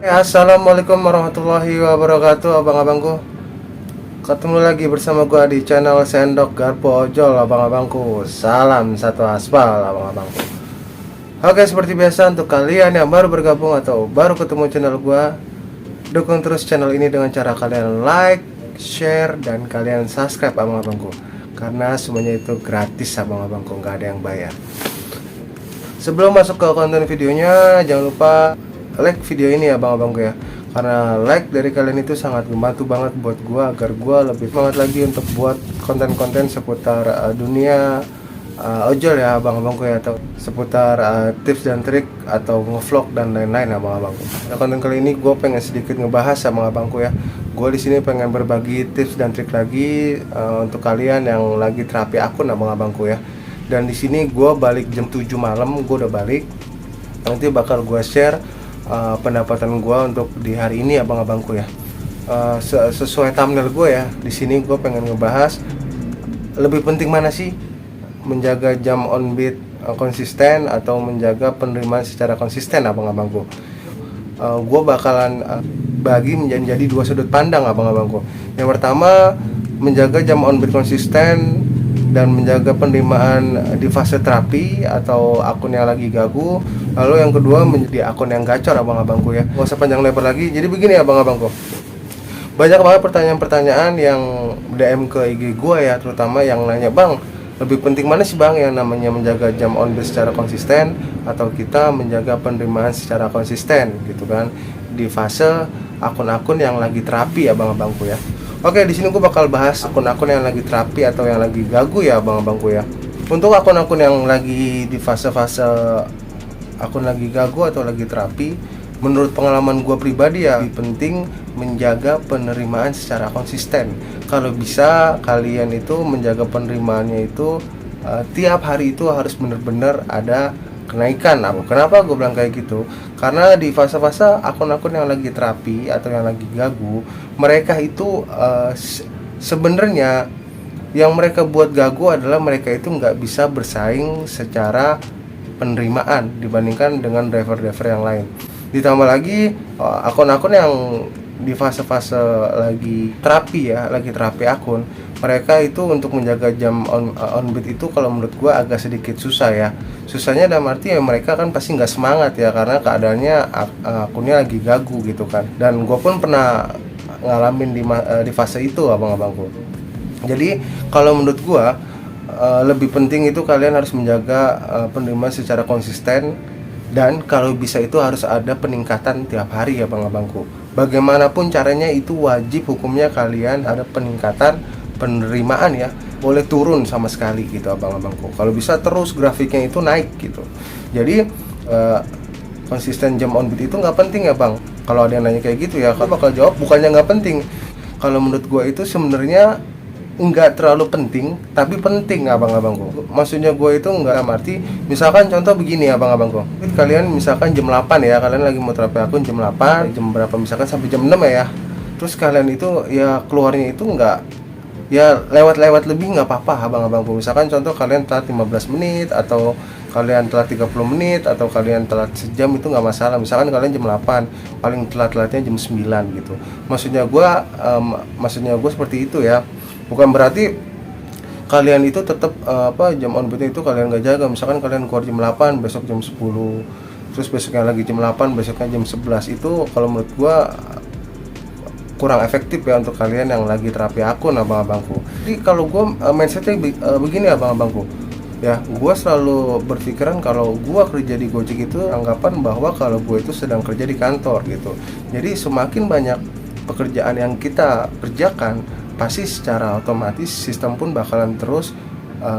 Assalamualaikum warahmatullahi wabarakatuh, abang-abangku. Ketemu lagi bersama gua di channel Sendok Garpo Ojol, abang-abangku. Salam satu aspal, abang-abangku. Oke, seperti biasa untuk kalian yang baru bergabung atau baru ketemu channel gua, dukung terus channel ini dengan cara kalian like, share, dan kalian subscribe, abang-abangku. Karena semuanya itu gratis, abang-abangku, nggak ada yang bayar. Sebelum masuk ke konten videonya, jangan lupa like video ini ya abang-abangku ya, karena like dari kalian itu sangat membantu banget buat gua agar gua lebih semangat lagi untuk buat konten-konten seputar dunia ojol ya abang-abangku ya, atau seputar tips dan trik atau ngevlog dan lain-lain abang-abangku. Nah, konten kali ini gue pengen sedikit ngebahas abang-abangku ya. Gue di sini pengen berbagi tips dan trik lagi untuk kalian yang lagi terapi akun abang-abangku ya. Dan di sini gue balik jam 7 malam, gue udah balik. Nanti bakal gue share pendapatan gue untuk di hari ini abang-abangku ya. Sesuai thumbnail gue ya, di sini gue pengen ngebahas lebih penting mana sih, menjaga jam on beat konsisten atau menjaga penerimaan secara konsisten abang-abangku. Gue bakalan bagi menjadi dua sudut pandang abang-abangku. Yang pertama, menjaga jam on beat konsisten dan menjaga penerimaan di fase terapi atau akun yang lagi gagu. Lalu yang kedua menjadi akun yang gacor abang-abangku ya. Gak usah panjang lebar lagi. Jadi begini abang-abangku, banyak banget pertanyaan-pertanyaan yang DM ke IG gua ya, terutama yang nanya, "Bang, lebih penting mana sih Bang, yang namanya menjaga jam on beat secara konsisten atau kita menjaga penerimaan secara konsisten gitu kan di fase akun-akun yang lagi terapi abang-abangku ya." Oke, di sini gue bakal bahas akun-akun yang lagi terapi atau yang lagi gagu ya abang-abangku ya. Untuk akun-akun yang lagi di fase-fase akun lagi gagu atau lagi terapi, menurut pengalaman gue pribadi ya, lebih penting menjaga penerimaan secara konsisten. Kalau bisa kalian itu menjaga penerimaannya itu tiap hari itu harus benar-benar ada kenaikan. Kenapa gue bilang kayak gitu? Karena di fase-fase akun-akun yang lagi terapi atau yang lagi gagu, mereka itu sebenarnya yang mereka buat gagu adalah mereka itu nggak bisa bersaing secara penerimaan dibandingkan dengan driver-driver yang lain. Ditambah lagi akun-akun yang di fase-fase lagi terapi ya, lagi terapi akun, mereka itu untuk menjaga jam on beat itu kalau menurut gua agak sedikit susah ya. Susahnya dalam arti ya mereka kan pasti nggak semangat ya, karena keadaannya akunnya lagi gagu gitu kan. Dan gua pun pernah ngalamin di fase itu abang-abangku. Jadi kalau menurut gua lebih penting itu kalian harus menjaga penerimaan secara konsisten, dan kalau bisa itu harus ada peningkatan tiap hari ya abang-abangku. Bagaimanapun caranya itu wajib hukumnya kalian ada peningkatan penerimaan ya. Boleh turun sama sekali gitu abang-abangku. Kalau bisa terus grafiknya itu naik gitu. Jadi konsisten jam on beat itu nggak penting ya bang. Kalau ada yang nanya kayak gitu ya, aku bakal jawab bukannya nggak penting. Kalau menurut gue itu sebenarnya nggak terlalu penting, tapi penting abang-abangku. Maksudnya gue itu nggak arti, misalkan contoh begini abang-abangku, kalian misalkan jam 8 ya, kalian lagi mau terapi akun jam 8, jam berapa misalkan sampai jam 6 ya. Terus kalian itu ya keluarnya itu nggak, ya lewat-lewat lebih nggak apa-apa abang-abangku. Misalkan contoh kalian telat 15 menit atau kalian telat 30 menit atau kalian telat sejam, itu nggak masalah. Misalkan kalian jam 8, paling telat-telatnya jam 9 gitu. Maksudnya gue seperti itu ya. Bukan berarti kalian itu tetap jam on beat itu kalian gak jaga. Misalkan kalian keluar jam 8, besok jam 10, terus besoknya lagi jam 8, besoknya jam 11. Itu kalau menurut gua kurang efektif ya untuk kalian yang lagi terapi akun abang-abangku. Jadi kalau gua mindsetnya begini abang-abangku ya, gua selalu berpikiran kalau gua kerja di Gojek itu anggapan bahwa kalau gua itu sedang kerja di kantor gitu. Jadi semakin banyak pekerjaan yang kita kerjakan, pasti secara otomatis sistem pun bakalan terus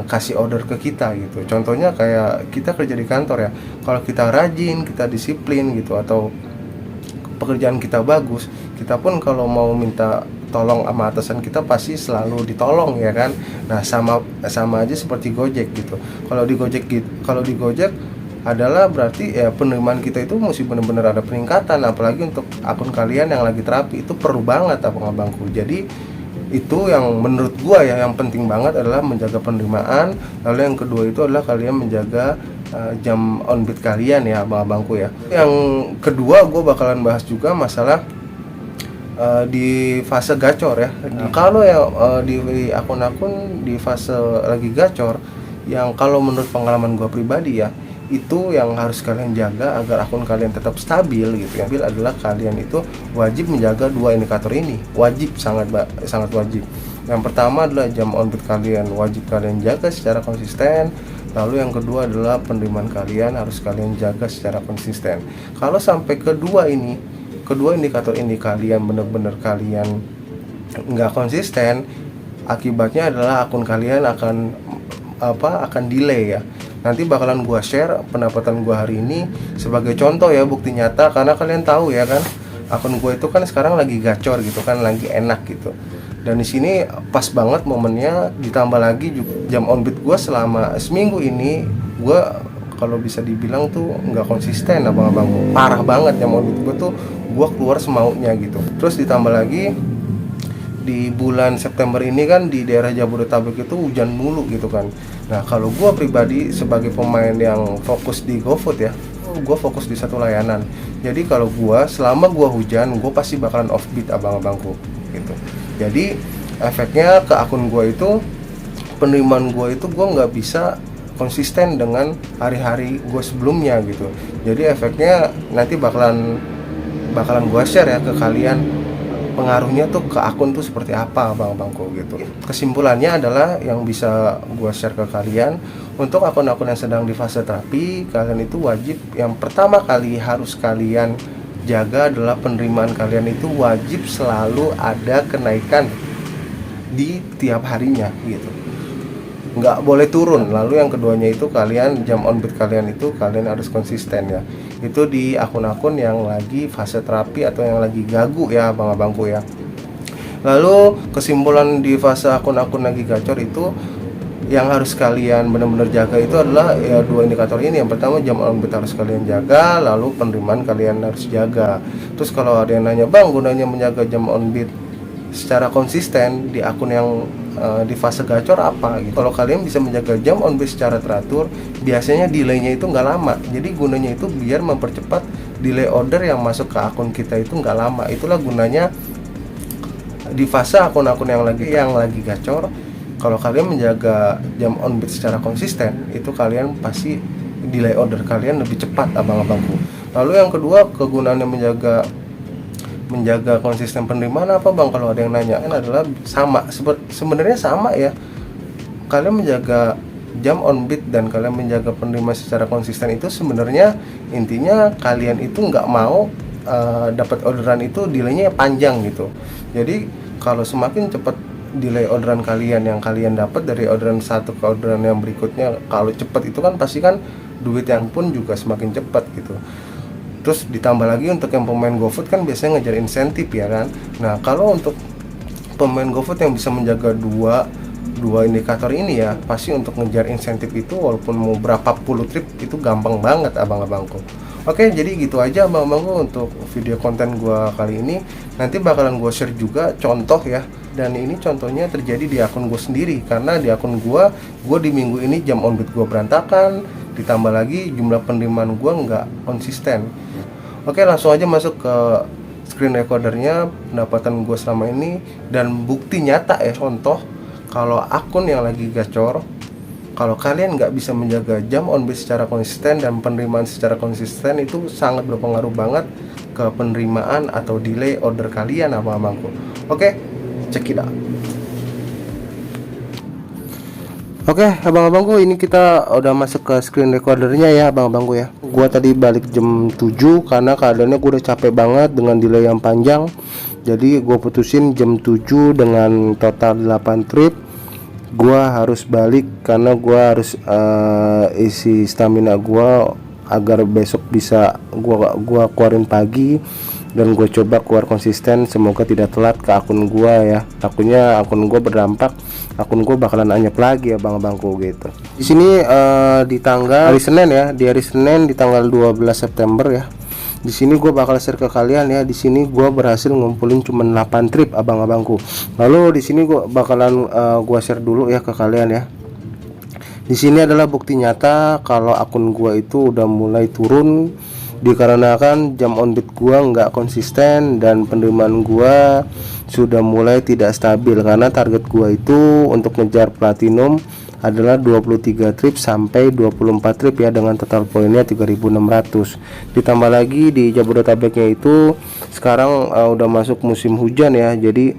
kasih order ke kita gitu. Contohnya kayak kita kerja di kantor ya, kalau kita rajin, kita disiplin gitu, atau pekerjaan kita bagus, kita pun kalau mau minta tolong sama atasan kita pasti selalu ditolong ya kan. Nah sama aja seperti Gojek gitu. Kalau di Gojek adalah berarti ya penerimaan kita itu mesti benar-benar ada peningkatan, apalagi untuk akun kalian yang lagi terapi itu perlu banget abang-abangku. Jadi Itu yang menurut gua ya yang penting banget adalah menjaga penerimaan. Lalu yang kedua itu adalah kalian menjaga jam on beat kalian ya abang-abangku ya. Yang kedua gua bakalan bahas juga masalah di fase gacor ya. Kalau ya di akun-akun di fase lagi gacor, yang kalau menurut pengalaman gua pribadi ya, itu yang harus kalian jaga agar akun kalian tetap stabil gitu ya. Adalah kalian itu wajib menjaga dua indikator ini, wajib, sangat wajib. Yang pertama adalah jam on beat kalian wajib kalian jaga secara konsisten. Lalu yang kedua adalah penerimaan kalian harus kalian jaga secara konsisten. Kalau sampai kedua indikator ini kalian benar-benar kalian nggak konsisten, akibatnya adalah akun kalian akan delay ya. Nanti bakalan gua share pendapatan gua hari ini sebagai contoh ya, bukti nyata, karena kalian tahu ya kan, akun gua itu kan sekarang lagi gacor gitu kan, lagi enak gitu. Dan di sini pas banget momennya, ditambah lagi juga jam on beat gua selama seminggu ini gua kalau bisa dibilang tuh nggak konsisten abang-abang, parah banget jam on beat gua tuh, gua keluar semaunya gitu. Terus ditambah lagi di bulan September ini kan di daerah Jabodetabek itu hujan mulu gitu kan. Nah kalau gue pribadi sebagai pemain yang fokus di GoFood ya, gue fokus di satu layanan. Jadi kalau selama gue hujan, gue pasti bakalan offbeat abang-abangku gitu. Jadi efeknya ke akun gue itu, penerimaan gue itu gue nggak bisa konsisten dengan hari-hari gue sebelumnya gitu. Jadi efeknya nanti bakalan gue share ya ke kalian, pengaruhnya tuh ke akun tuh seperti apa abang-abangku gitu. Kesimpulannya adalah yang bisa gua share ke kalian, untuk akun-akun yang sedang di fase terapi, kalian itu wajib, yang pertama kali harus kalian jaga adalah penerimaan kalian itu wajib selalu ada kenaikan di tiap harinya gitu, nggak boleh turun. Lalu yang keduanya itu kalian jam on beat kalian itu kalian harus konsisten ya. Itu di akun-akun yang lagi fase terapi atau yang lagi gagu ya abang-abangku ya. Lalu kesimpulan di fase akun-akun lagi gacor itu, yang harus kalian benar-benar jaga itu adalah ya dua indikator ini. Yang pertama jam on beat harus kalian jaga, lalu penerimaan kalian harus jaga. Terus kalau ada yang nanya, bang gunanya menjaga jam on beat secara konsisten di akun yang di fase gacor apa gitu. Kalau kalian bisa menjaga jam on beat secara teratur, biasanya delaynya itu nggak lama. Jadi gunanya itu biar mempercepat delay order yang masuk ke akun kita itu nggak lama. Itulah gunanya di fase akun-akun yang lagi gacor. Kalau kalian menjaga jam on beat secara konsisten, itu kalian pasti delay order kalian lebih cepat abang-abangku. Lalu yang kedua, kegunaannya menjaga konsisten penerimaan apa bang? Kalau ada yang nanya kan adalah sama, sebenarnya sama ya. Kalian menjaga jam on beat dan kalian menjaga penerimaan secara konsisten itu sebenarnya intinya kalian itu nggak mau dapat orderan itu delaynya panjang gitu. Jadi kalau semakin cepat delay orderan kalian yang kalian dapat dari orderan satu ke orderan yang berikutnya, kalau cepat itu kan pasti kan duit yang pun juga semakin cepat gitu. Terus ditambah lagi untuk yang pemain GoFood kan biasanya ngejar insentif ya kan. Nah kalau untuk pemain GoFood yang bisa menjaga dua indikator ini ya, pasti untuk ngejar insentif itu walaupun mau berapa puluh trip itu gampang banget abang-abangku. Oke, jadi gitu aja abang-abangku untuk video konten gua kali ini. Nanti bakalan gua share juga contoh ya. Dan ini contohnya terjadi di akun gue sendiri, karena di akun gue di minggu ini jam on beat gue berantakan, ditambah lagi jumlah penerimaan gue nggak konsisten. Oke, langsung aja masuk ke screen recordernya pendapatan gue selama ini, dan bukti nyata ya, contoh kalau akun yang lagi gacor, kalau kalian nggak bisa menjaga jam on beat secara konsisten dan penerimaan secara konsisten, itu sangat berpengaruh banget ke penerimaan atau delay order kalian abang-abangku. Oke, check it out. Oke, abang-abangku, ini kita udah masuk ke screen recordernya ya abang-abangku ya. Gua tadi balik jam 7 karena keadaannya gua udah capek banget dengan delay yang panjang. Jadi gua putusin jam 7 dengan total 8 trip. Gua harus balik karena gua harus isi stamina gua agar besok bisa gua keluarin pagi. Dan gue coba keluar konsisten, semoga tidak telat ke akun gue ya. Takutnya akun gue berdampak, akun gue bakalan anyep lagi ya abang-abangku gitu. Di sini di tanggal hari Senin ya, di hari Senin di tanggal 12 September ya. Di sini gue bakal share ke kalian ya. Di sini gue berhasil ngumpulin cuma 8 trip abang-abangku. Lalu di sini gue bakalan gue share dulu ya ke kalian ya. Di sini adalah bukti nyata kalau akun gue itu udah mulai turun dikarenakan jam on bid gua nggak konsisten dan penerimaan gua sudah mulai tidak stabil, karena target gua itu untuk ngejar platinum adalah 23 trip sampai 24 trip ya, dengan total poinnya 3600. Ditambah lagi di Jabodetabeknya itu sekarang udah masuk musim hujan ya, jadi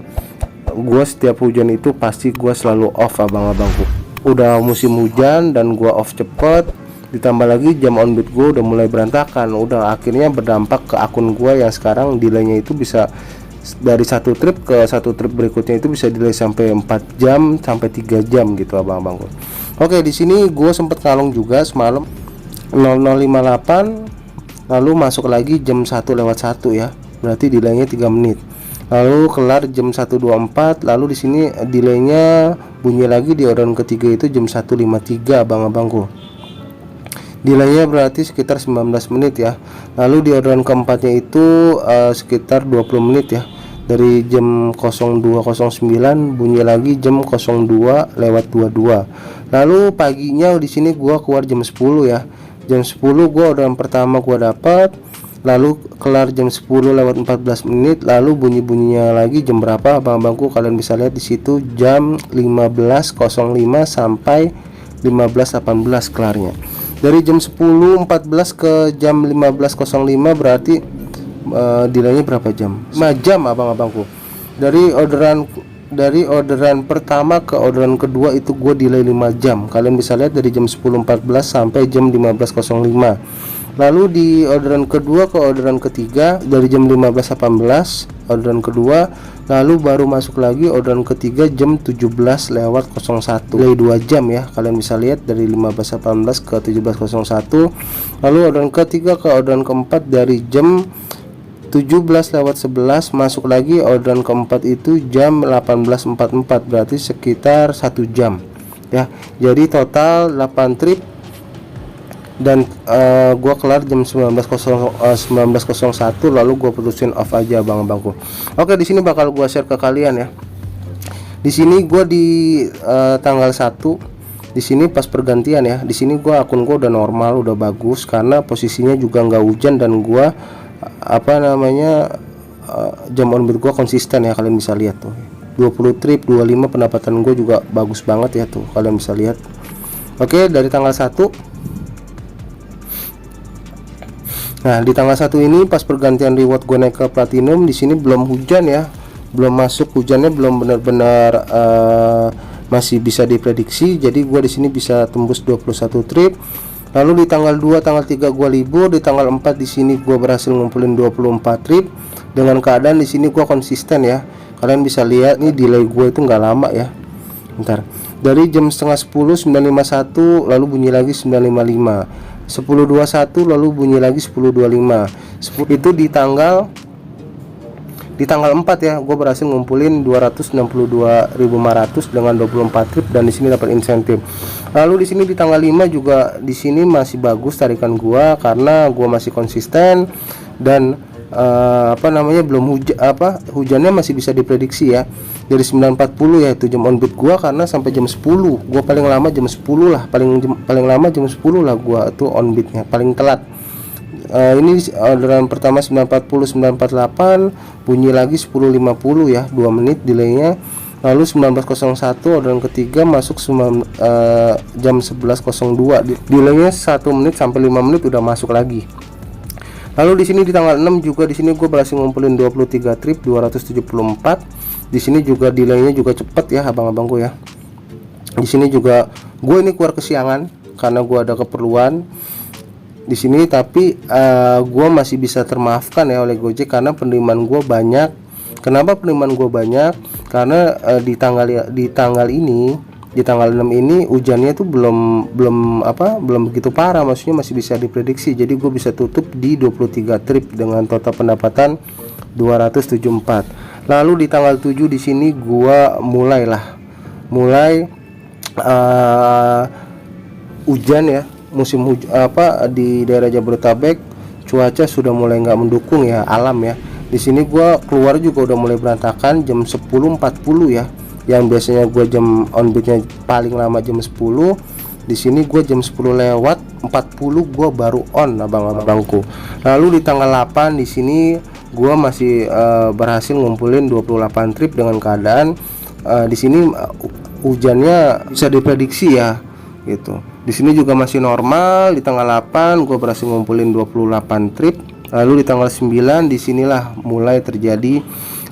gua setiap hujan itu pasti gua selalu off abang-abangku. Udah musim hujan dan gua off cepet, ditambah lagi jam on bid gue udah mulai berantakan, udah akhirnya berdampak ke akun gue yang sekarang delaynya itu bisa dari satu trip ke satu trip berikutnya itu bisa delay sampai 4 jam sampai 3 jam gitu abang-abang gue. Oke, di sini gue sempet ngalung juga semalam 0058, lalu masuk lagi jam 1 lewat 1 ya, berarti delaynya 3 menit. Lalu kelar jam 1.24, lalu di sini delaynya bunyi lagi di orderan ketiga itu jam 1.53 abang-abangku. Delaynya berarti sekitar 19 menit ya. Lalu di orderan keempatnya itu sekitar 20 menit ya. Dari jam 02.09 bunyi lagi jam 02 lewat 22. Lalu paginya di sini gua keluar jam 10 ya. Jam 10 gua orderan pertama gua dapat. Lalu kelar jam 10 lewat 14 menit. Lalu bunyi-bunyinya lagi jam berapa abang-abangku, kalian bisa lihat di situ jam 15.05 sampai 15.18 kelarnya. Dari jam 10.14 ke jam 15.05 berarti delaynya berapa jam? 5 jam abang-abangku. Dari orderan pertama ke orderan kedua itu gue delay 5 jam. Kalian bisa lihat dari jam 10.14 sampai jam 15.05. Lalu di orderan kedua ke orderan ketiga dari jam 15.18 orderan kedua, lalu baru masuk lagi orderan ketiga jam 17 lewat 01, delay 2 jam ya. Kalian bisa lihat dari 15.18 ke 17.01. Lalu orderan ketiga ke orderan keempat dari jam 17 lewat 11 masuk lagi orderan keempat itu jam 18.44, berarti sekitar 1 jam ya. Jadi total 8 trip dan gua kelar jam 19.01, lalu gua putusin off aja abang-abangku. Oke, di sini bakal gua share ke kalian ya. Di sini gua di tanggal 1 di sini pas pergantian ya. Di sini gua akun gua udah normal, udah bagus karena posisinya juga nggak hujan dan gua jam on bid gua konsisten ya, kalian bisa lihat tuh. 20 trip 25, pendapatan gue juga bagus banget ya tuh, kalian bisa lihat. Oke, dari tanggal 1. Nah, di tanggal 1 ini pas pergantian reward gue naik ke platinum, di sini belum hujan ya. Belum masuk hujannya, belum benar-benar masih bisa diprediksi. Jadi gue di sini bisa tembus 21 trip. Lalu di tanggal 2, tanggal 3 gue libur, di tanggal 4 di sini gue berhasil ngumpulin 24 trip. Dengan keadaan di sini gue konsisten ya. Kalian bisa lihat nih delay gue itu nggak lama ya. Bentar. Dari jam setengah 10 9.51 lalu bunyi lagi 9.55. 10.21 lalu bunyi lagi 10.25. Itu di tanggal 4 ya, gue berhasil ngumpulin 262.500 dengan 24 trip dan di sini dapat insentif. Lalu di sini di tanggal 5 juga di sini masih bagus tarikan gua karena gua masih konsisten dan belum hujannya masih bisa diprediksi ya. Dari 9.40 ya itu jam on bid gua, karena sampai jam 10 gua paling lama jam 10 lah, paling lama jam 10 lah gua tuh on bidnya paling telat. Ini orderan pertama 9.40 9.48 bunyi lagi 10.50 ya, 2 menit delaynya. Lalu 19.01 orderan ketiga masuk jam 11.02, delaynya 1 menit sampai 5 menit udah masuk lagi. Lalu di sini di tanggal 6 juga di sini gue berhasil ngumpulin 23 trip 274. Di sini juga delaynya juga cepet ya abang-abangku ya. Di sini juga gue ini keluar kesiangan karena gue ada keperluan di sini, tapi gue masih bisa termaafkan ya oleh Gojek karena penerimaan gue banyak. Kenapa penerimaan gue banyak? Karena di tanggal ini, di tanggal 6 ini hujannya itu belum begitu parah, maksudnya masih bisa diprediksi. Jadi gue bisa tutup di 23 trip dengan total pendapatan 274. Lalu di tanggal 7 di sini gue mulai hujan ya, musim hujan di daerah Jabodetabek cuaca sudah mulai nggak mendukung ya, alam ya. Di sini gua keluar juga udah mulai berantakan jam 10.40 ya. Yang biasanya gua jam on beatnya paling lama jam 10, di sini gua jam 10 lewat 40 gua baru on abang-abangku. Lalu di tanggal 8 di sini gua masih berhasil ngumpulin 28 trip dengan keadaan di sini hujannya bisa diprediksi ya gitu. Di sini juga masih normal. Di tanggal 8 gue berhasil ngumpulin 28 trip. Lalu di tanggal 9 disinilah mulai terjadi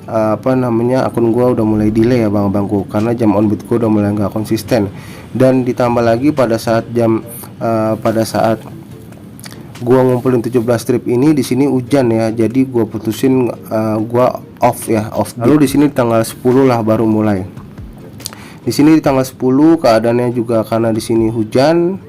akun gue udah mulai delay ya bang-bangku, karena jam on beat gue udah mulai nggak konsisten. Dan ditambah lagi pada saat gue ngumpulin 17 trip ini di sini hujan ya, jadi gue putusin gue off. Lalu di sini tanggal 10 lah baru mulai. Di sini di tanggal 10 keadaannya juga karena di sini hujan,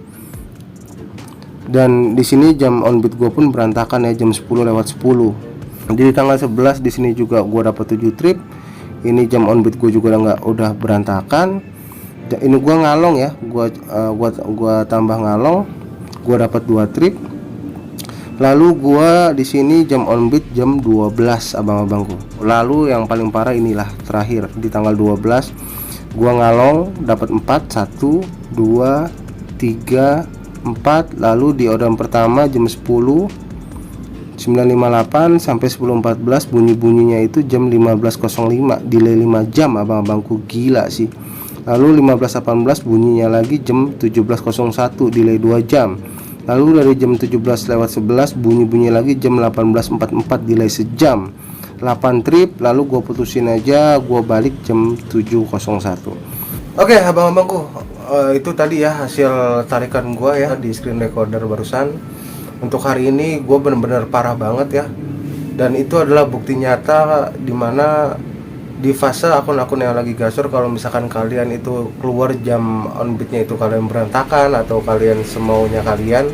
dan di sini jam on beat gue pun berantakan ya, jam 10 lewat 10. Jadi tanggal 11 di sini juga gue dapat 7 trip. Ini jam on beat gue juga udah berantakan. Ini gue ngalong ya, gue tambah ngalong, gue dapat 2 trip. Lalu gua di sini jam on beat jam 12 abang-abangku. Lalu yang paling parah inilah terakhir di tanggal 12 gua ngalong dapat 4, 1 2 3 4. Lalu di order pertama jam 10 9.58 sampai 10.14 bunyi-bunyinya itu jam 15.05, delay 5 jam abang-abangku, gila sih. Lalu 15.18 bunyinya lagi jam 17.01, delay 2 jam. Lalu dari jam 17:11 bunyi-bunyi lagi jam 18.44, delay sejam. 8 trip. Lalu gue putusin aja, gue balik jam 7.01. Oke abang-abangku, itu tadi ya hasil tarikan gue ya di screen recorder barusan. Untuk hari ini gue bener-bener parah banget ya. Dan itu adalah bukti nyata dimana di fase akun-akun yang lagi gasor, kalau misalkan kalian itu keluar jam on beatnya itu kalian berantakan atau kalian semaunya kalian,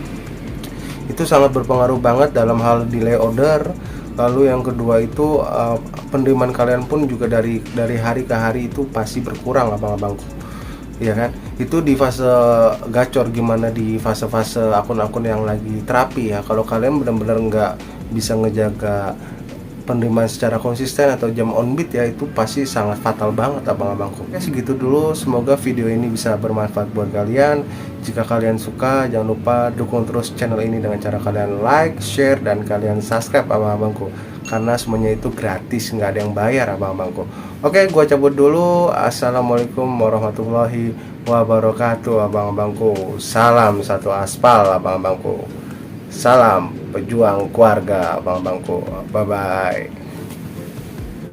itu sangat berpengaruh banget dalam hal delay order. Lalu yang kedua itu penerimaan kalian pun juga dari hari ke hari itu pasti berkurang abang-abangku, ya kan. Itu di fase gacor. Gimana di fase-fase akun-akun yang lagi terapi ya, kalau kalian benar-benar nggak bisa ngejaga penerimaan secara konsisten atau jam on beat ya, itu pasti sangat fatal banget abang-abangku. Oke, segitu dulu. Semoga video ini bisa bermanfaat buat kalian. Jika kalian suka, jangan lupa dukung terus channel ini dengan cara kalian like, share, dan kalian subscribe abang-abangku, karena semuanya itu gratis, nggak ada yang bayar abang-abangku. Oke, gua cabut dulu. Assalamualaikum warahmatullahi wabarakatuh abang-abangku. Salam satu aspal abang-abangku. Salam pejuang keluarga abang-abangku. Bye bye.